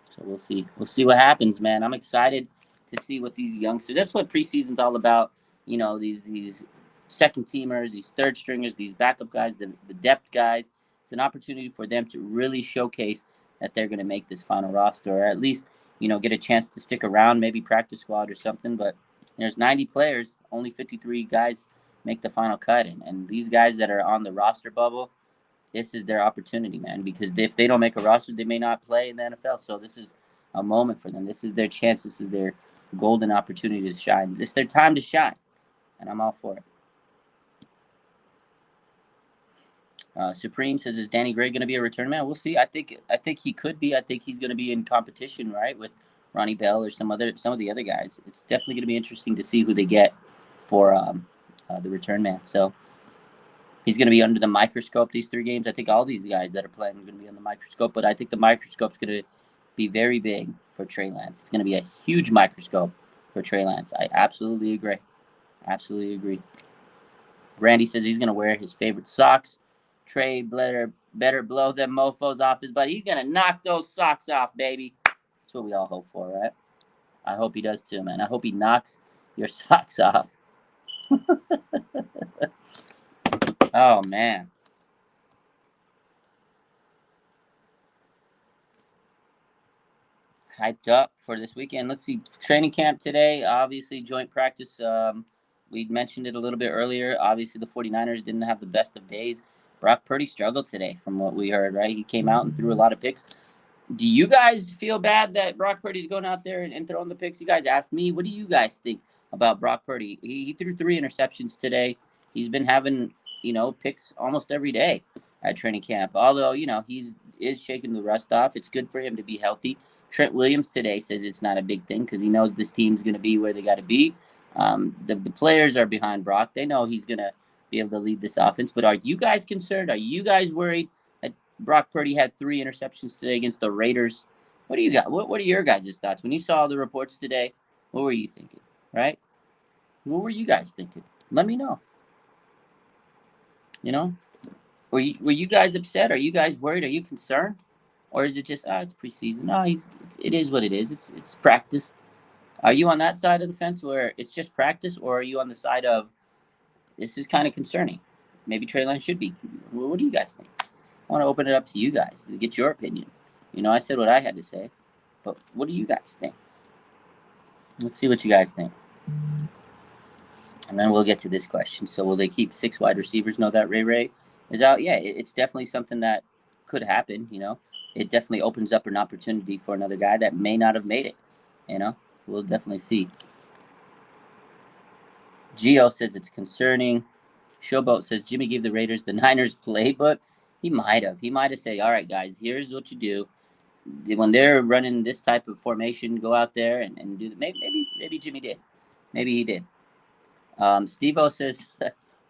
Speaker 1: So we'll see. We'll see what happens, man. I'm excited to see what these youngsters. That's what preseason's all about. These second teamers, these third stringers, these backup guys, the depth guys. It's an opportunity for them to really showcase that they're going to make this final roster, or at least get a chance to stick around, maybe practice squad or something. But there's 90 players, only 53 guys make the final cut, and these guys that are on the roster bubble, this is their opportunity, man, because if they don't make a roster, they may not play in the NFL. So this is a moment for them. This is their chance. This is their golden opportunity to shine. This is their time to shine, and I'm all for it. Supreme says, is Danny Gray going to be a return man? We'll see. I think he could be. I think he's going to be in competition, right, with Ronnie Bell or some of the other guys. It's definitely going to be interesting to see who they get for the return man. So he's going to be under the microscope these 3 games. I think all these guys that are playing are going to be under the microscope, but I think the microscope's going to be very big for Trey Lance. It's going to be a huge microscope for Trey Lance. I absolutely agree. Absolutely agree. Randy says he's going to wear his favorite socks. Trey better blow them mofos off his butt. He's going to knock those socks off, baby. That's what we all hope for, right? I hope he does too, man. I hope he knocks your socks off. Oh, man. Hyped up for this weekend. Let's see. Training camp today. Obviously, joint practice. We mentioned it a little bit earlier. Obviously, the 49ers didn't have the best of days. Brock Purdy struggled today from what we heard, right? He came out and threw a lot of picks. Do you guys feel bad that Brock Purdy's going out there and throwing the picks? You guys asked me. What do you guys think about Brock Purdy? He threw 3 interceptions today. He's been having, picks almost every day at training camp. Although, he is shaking the rust off. It's good for him to be healthy. Trent Williams today says it's not a big thing because he knows this team's going to be where they got to be. The players are behind Brock. They know he's going to be able to lead this offense. But are you guys concerned? Are you guys worried that Brock Purdy had 3 interceptions today against the Raiders? What do you got? What are your guys' thoughts? When you saw the reports today, what were you thinking, right? What were you guys thinking? Let me know. Were you guys upset? Are you guys worried? Are you concerned? Or is it just, it's preseason? No, it is what it is. It's practice. Are you on that side of the fence where it's just practice, or are you on the side of this is kind of concerning? Maybe Trey Lance should be. What do you guys think? I want to open it up to you guys to get your opinion. I said what I had to say, but what do you guys think? Let's see what you guys think. And then we'll get to this question. So will they keep 6 wide receivers? Know that Ray is out? Yeah, it's definitely something that could happen, It definitely opens up an opportunity for another guy that may not have made it, We'll definitely see. Gio says it's concerning. Showboat says Jimmy gave the Raiders the Niners playbook. He might have. He might have said, all right, guys, here's what you do. When they're running this type of formation, go out there and do that. Maybe Jimmy did. Maybe he did. Steve-O says,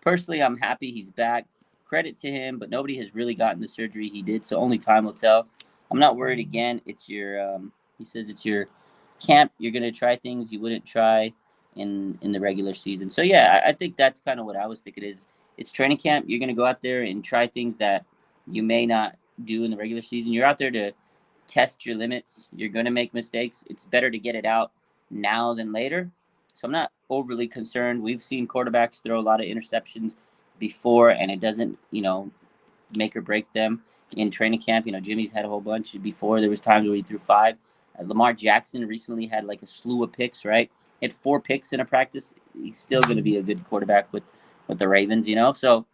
Speaker 1: personally, I'm happy he's back. Credit to him, but nobody has really gotten the surgery he did, so only time will tell. I'm not worried again. It's your, he says it's your camp. You're going to try things you wouldn't try in the regular season. So, yeah, I think that's kind of what I was thinking is it's training camp. You're going to go out there and try things that you may not do in the regular season. You're out there to test your limits. You're going to make mistakes. It's better to get it out now than later. So I'm not overly concerned. We've seen quarterbacks throw a lot of interceptions before, and it doesn't, make or break them in training camp. Jimmy's had a whole bunch before. There was times where he threw 5. Lamar Jackson recently had like a slew of picks, right? He had 4 picks in a practice. He's still going to be a good quarterback with the Ravens, So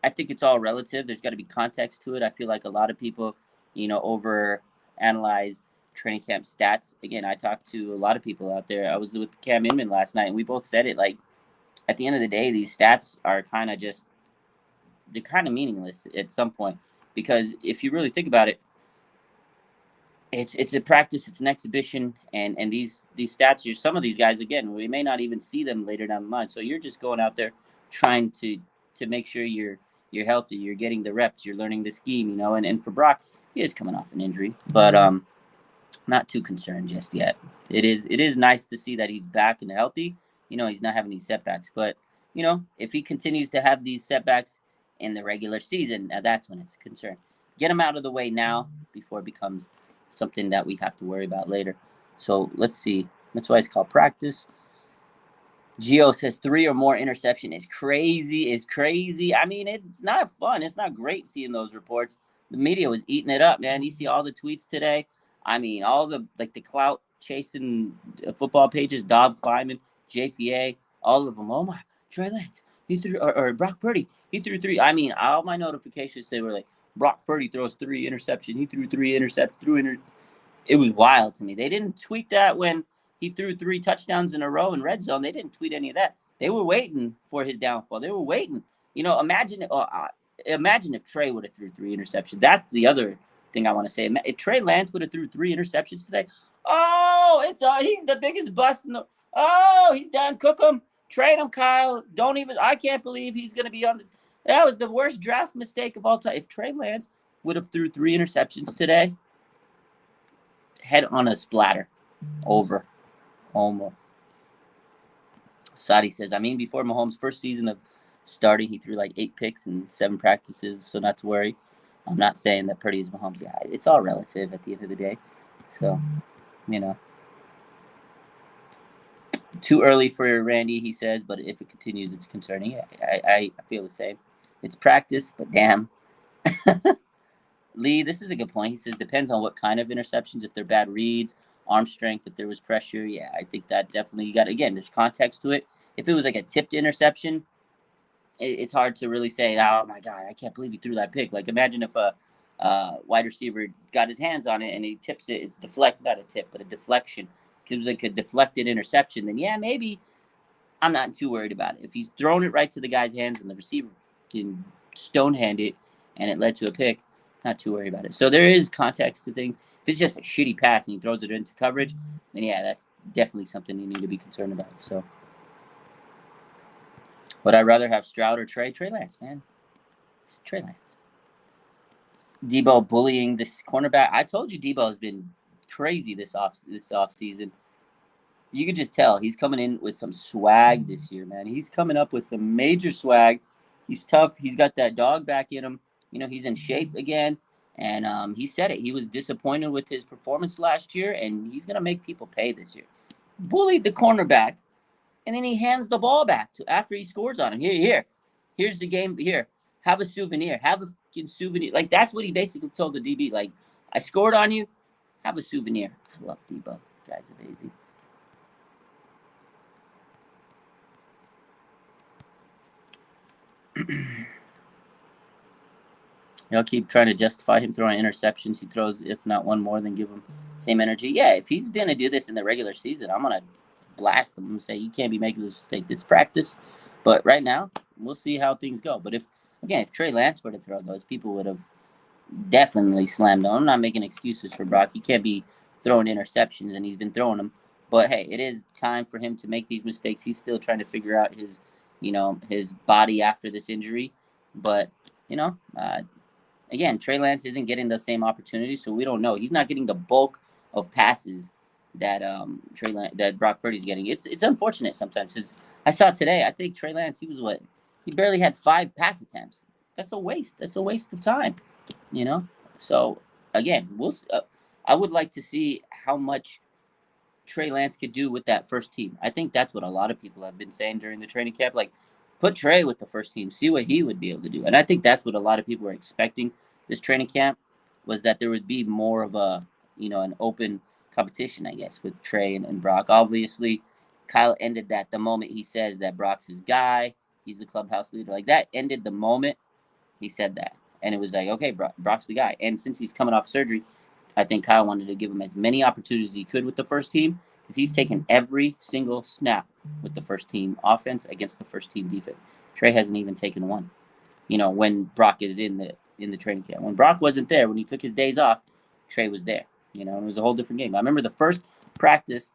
Speaker 1: I think it's all relative. There's got to be context to it. I feel like a lot of people, over analyze training camp stats. Again, I talked to a lot of people out there. I was with Cam Inman last night, and we both said it. Like, at the end of the day, these stats are kind of just, they're kind of meaningless at some point. Because if you really think about it, it's a practice, it's an exhibition, and these stats, some of these guys, again, we may not even see them later down the line. So you're just going out there trying to make sure you're healthy, you're getting the reps, you're learning the scheme, and for Brock, he is coming off an injury, but not too concerned just yet. It is nice to see that he's back and healthy. He's not having these setbacks, but if he continues to have these setbacks in the regular season, now that's when it's a concern. Get him out of the way now before it becomes something that we have to worry about later. So let's see. That's why it's called practice. Gio says 3 or more interception is crazy. I mean, it's not fun. It's not great seeing those reports. The media was eating it up, man. You see all the tweets today. I mean, all the clout chasing football pages, Dov Kleiman, JPA, all of them. Oh my, Trey Lance, he threw, or Brock Purdy, he threw 3. I mean, all my notifications they were like, Brock Purdy throws 3 interceptions. He threw 3 interceptions. It was wild to me. They didn't tweet that when he threw 3 touchdowns in a row in red zone. They didn't tweet any of that. They were waiting for his downfall. They were waiting. Imagine if Trey would have threw 3 interceptions. That's the other thing I want to say. If Trey Lance would have threw 3 interceptions today, he's the biggest bust in the. He's done. Cook him, trade him, Kyle. I can't believe he's going to be on the. That was the worst draft mistake of all time. If Trey Lance would have threw 3 interceptions today, head on a splatter. Over. Almost. Sadi says, before Mahomes' first season of starting, he threw like 8 picks in 7 practices, so not to worry. I'm not saying that Purdy is Mahomes. Yeah, it's all relative at the end of the day. So, Too early for Randy, he says, but if it continues, it's concerning. Yeah, I feel the same. It's practice, but damn. Lee, this is a good point. He says, depends on what kind of interceptions. If they're bad reads, arm strength, if there was pressure. Yeah, I think that definitely you got, again, there's context to it. If it was like a tipped interception, it's hard to really say, oh my God, I can't believe he threw that pick. Like, imagine if a wide receiver got his hands on it and he tips it. It's not a tip, but a deflection. If it was like a deflected interception, then yeah, maybe I'm not too worried about it. If he's thrown it right to the guy's hands and the receiver can stonehand it and it led to a pick, not too worried about it. So there is context to things. If it's just a shitty pass and he throws it into coverage, then yeah, that's definitely something you need to be concerned about. So, would I rather have Stroud or Trey? Trey Lance, man. It's Trey Lance. Debo bullying this cornerback. I told you Debo has been crazy this off season. You could just tell he's coming in with some swag this year, man. He's coming up with some major swag. He's tough. He's got that dog back in him. He's in shape again. And he said it. He was disappointed with his performance last year, and he's going to make people pay this year. Bullied the cornerback, and then he hands the ball back after he scores on him. Here's the game. Here, have a souvenir. Have a fucking souvenir. Like, that's what he basically told the DB. Like, I scored on you. Have a souvenir. I love Debo. Guy's amazing. Keep trying to justify him throwing interceptions. He throws, if not one more, then give him same energy. Yeah, if he's going to do this in the regular season, I'm going to blast him and say, you can't be making those mistakes. It's practice. But right now, we'll see how things go. But if Trey Lance were to throw those, people would have definitely slammed him. I'm not making excuses for Brock. He can't be throwing interceptions, and he's been throwing them But hey, it is time for him to make these mistakes. He's still trying to figure out his body after this injury. But you know, again, Trey Lance isn't getting the same opportunity, so we don't know. He's not getting the bulk of passes that that Brock Purdy's getting. It's unfortunate sometimes because I saw today. I think Trey Lance he barely had 5 pass attempts. That's a waste. That's a waste of time. You know. So again, I would like to see how much Trey Lance could do with that first team. I think that's what a lot of people have been saying during the training camp. Like, put Trey with the first team, see what he would be able to do. And I think that's what a lot of people were expecting this training camp was that there would be more of an open competition, I guess, with Trey and Brock. Obviously, Kyle ended that the moment he says that Brock's his guy. He's the clubhouse leader. Like, that ended the moment he said that. And it was like, okay, Brock's the guy. And since he's coming off surgery, I think Kyle wanted to give him as many opportunities as he could with the first team because he's taken every single snap with the first team offense against the first team defense. Trey hasn't even taken one. When Brock is in the training camp. When Brock wasn't there, when he took his days off, Trey was there. And it was a whole different game. I remember the first practice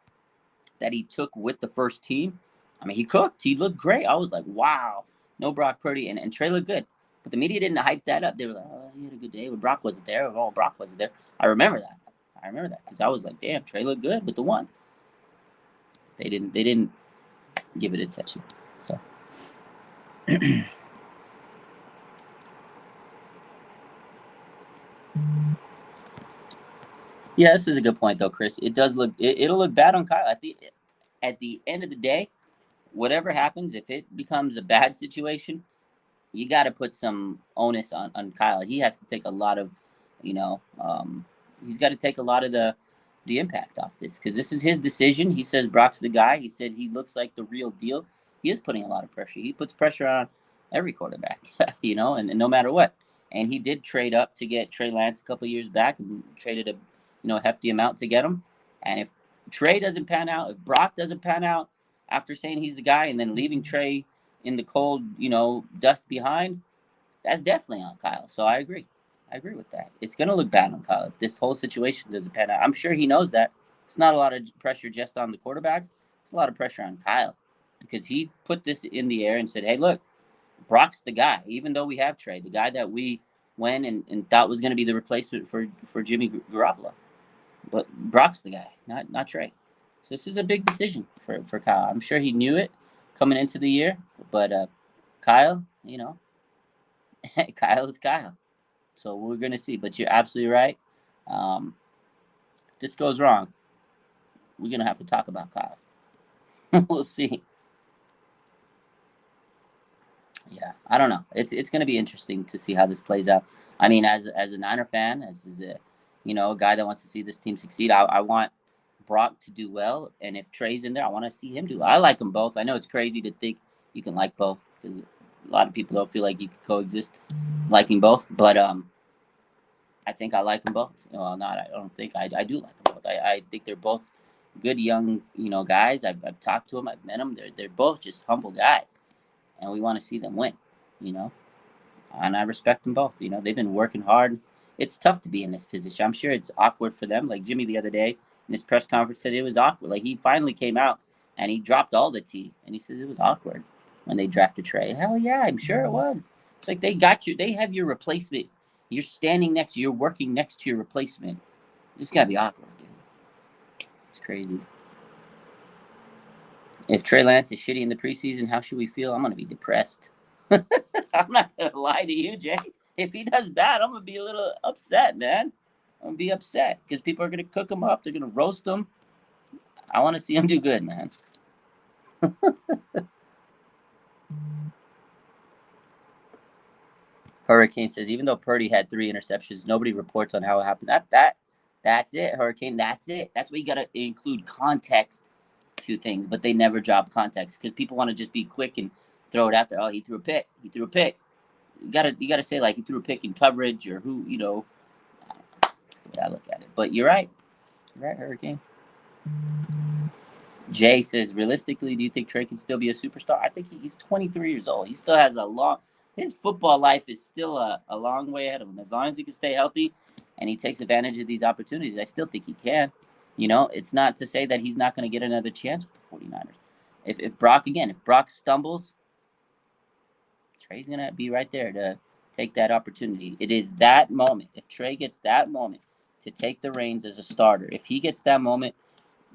Speaker 1: that he took with the first team. I mean, he cooked. He looked great. I was like, wow, no Brock Purdy, and Trey looked good. But the media didn't hype that up. They were like, oh, he had a good day when Brock wasn't there. Oh, Brock wasn't there. I remember that because I was like, damn, Trey looked good with the one. They didn't give it attention. So yeah, this is a good point though, Chris. It'll look bad on Kyle. At the end of the day, whatever happens, if it becomes a bad situation, you got to put some onus on Kyle. He has to take a lot of, he's got to take a lot of the impact off this because this is his decision. He says Brock's the guy. He said he looks like the real deal. He is putting a lot of pressure. He puts pressure on every quarterback, and no matter what. And he did trade up to get Trey Lance a couple years back and traded a hefty amount to get him. And if Trey doesn't pan out, if Brock doesn't pan out after saying he's the guy and then leaving Trey in the cold, dust behind, that's definitely on Kyle. So I agree. I agree with that. It's going to look bad on Kyle if this whole situation doesn't pan out. I'm sure he knows that. It's not a lot of pressure just on the quarterbacks. It's a lot of pressure on Kyle because he put this in the air and said, hey, look, Brock's the guy, even though we have Trey, the guy that we went and thought was going to be the replacement for Jimmy Garoppolo. But Brock's the guy, not Trey. So this is a big decision for Kyle. I'm sure he knew it coming into the year, but Kyle, Kyle is Kyle. So we're going to see. But you're absolutely right. If this goes wrong, we're going to have to talk about Kyle. We'll see. Yeah, I don't know. It's going to be interesting to see how this plays out. I mean, as a Niner fan, as a guy that wants to see this team succeed, I want Brock to do well, and if Trey's in there, I want to see him do well. I like them both. I know it's crazy to think you can like both because a lot of people don't feel like you can coexist liking both, but I think I like them both. Well, I don't think I do like them both. I think they're both good young guys. I've talked to them. I've met them. They're both just humble guys, and we want to see them win. And I respect them both. They've been working hard. It's tough to be in this position. I'm sure it's awkward for them. Like Jimmy the other day in his press conference said it was awkward. Like he finally came out and he dropped all the tea and he says it was awkward when they drafted Trey. Hell yeah, I'm sure it was. It's like they got you. They have your replacement. You're standing you're working next to your replacement. This gotta be awkward, dude. It's crazy. If Trey Lance is shitty in the preseason, how should we feel? I'm gonna be depressed. I'm not gonna lie to you, Jay. If he does bad, I'm gonna be a little upset, man. I'm gonna be upset because people are gonna cook him up. They're gonna roast him. I want to see him do good, man. Hurricane says even though Purdy had 3 interceptions, nobody reports on how it happened. That's it, Hurricane. That's it. That's why you gotta include context to things, but they never drop context because people want to just be quick and throw it out there. Oh, he threw a pick. He threw a pick. You gotta say like he threw a pick in coverage or who. That's the way I look at it. But you're right. You're right, Hurricane. Jay says, realistically, do you think Trey can still be a superstar? I think he's 23 years old. He still has his football life is still a long way ahead of him. As long as he can stay healthy and he takes advantage of these opportunities, I still think he can. You know, it's not to say that he's not going to get another chance with the 49ers. If Brock stumbles, Trey's going to be right there to take that opportunity. It is that moment. If Trey gets that moment to take the reins as a starter, if he gets that moment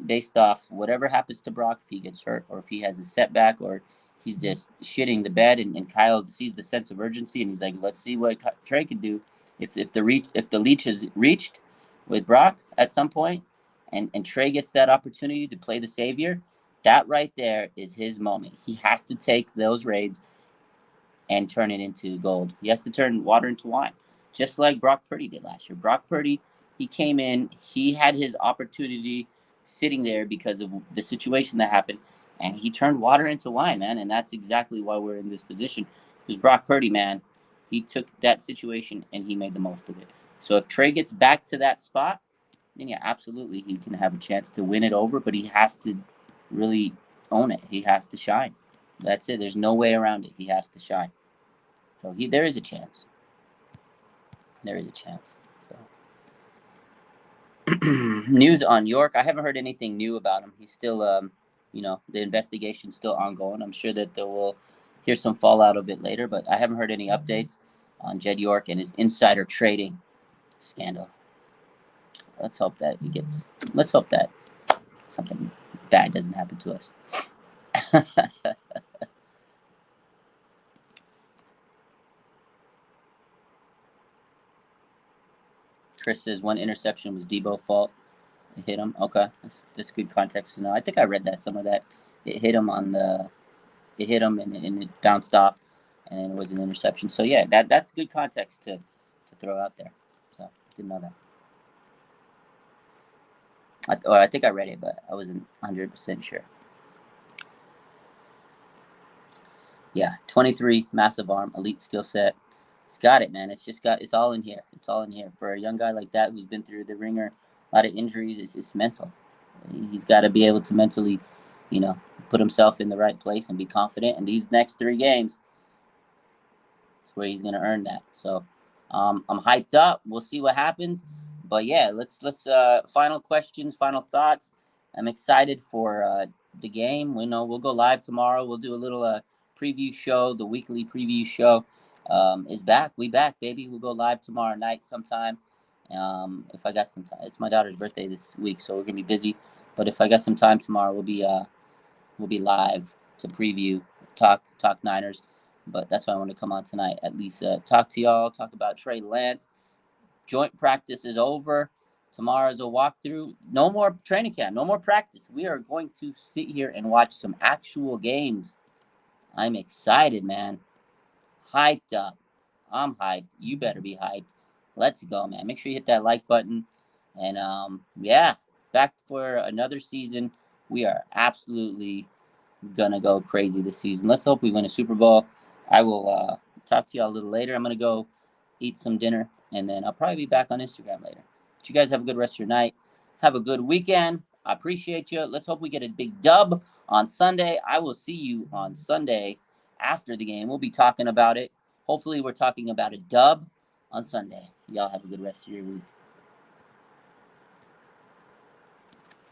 Speaker 1: based off whatever happens to Brock, if he gets hurt or if he has a setback or he's just shitting the bed and Kyle sees the sense of urgency and he's like, let's see what Trey can do. If the leash is reached with Brock at some point and Trey gets that opportunity to play the savior, that right there is his moment. He has to take those reins and turn it into gold. He has to turn water into wine, just like Brock Purdy did last year. Brock Purdy, he came in, he had his opportunity sitting there because of the situation that happened, and he turned water into wine, man. And that's exactly why we're in this position. Because Brock Purdy, man, he took that situation and he made the most of it. So if Trey gets back to that spot, then yeah, absolutely, he can have a chance to win it over, but he has to really own it. He has to shine. That's it. There's no way around it. He has to shine. So there is a chance. There is a chance. So. News on York. I haven't heard anything new about him. He's still, the investigation's still ongoing. I'm sure that we'll hear some fallout of it later, but I haven't heard any updates on Jed York and his insider trading scandal. Let's hope that something bad doesn't happen to us. Chris says one interception was Debo's fault. It hit him. Okay, that's good context to know. I think I read that some of that. It hit him It hit him and it bounced off, and it was an interception. So yeah, that's good context to throw out there. So didn't know that. I think I read it, but I wasn't 100% sure. Yeah, 23, massive arm, elite skill set. It's got it, man. It's all in here. It's all in here for a young guy like that who's been through the ringer, a lot of injuries. It's mental. He's got to be able to mentally, put himself in the right place and be confident. And these next 3 games, that's where he's gonna earn that. So, I'm hyped up. We'll see what happens. But yeah, let's final questions, final thoughts. I'm excited for the game. We'll go live tomorrow. We'll do a little preview show. The weekly preview show is back. We back, baby. We'll go live tomorrow night sometime. If I got some time, it's my daughter's birthday this week, so we're gonna be busy. But if I got some time tomorrow, we'll be live to preview, talk Niners. But that's why I want to come on tonight. At least talk to y'all, talk about Trey Lance. Joint practice is over. Tomorrow's a walkthrough. No more training camp. No more practice. We are going to sit here and watch some actual games. I'm excited, man. Hyped up. I'm hyped. You better be hyped. Let's go, man. Make sure you hit that like button. And yeah, back for another season. We are absolutely gonna go crazy this season. Let's hope we win a Super Bowl. I will talk to y'all a little later. I'm gonna go eat some dinner, and then I'll probably be back on Instagram later. But you guys have a good rest of your night. Have a good weekend. I appreciate you. Let's hope we get a big dub on Sunday. I will see you on Sunday after the game. We'll be talking about it. Hopefully, we're talking about a dub on Sunday. Y'all have a good rest of your week.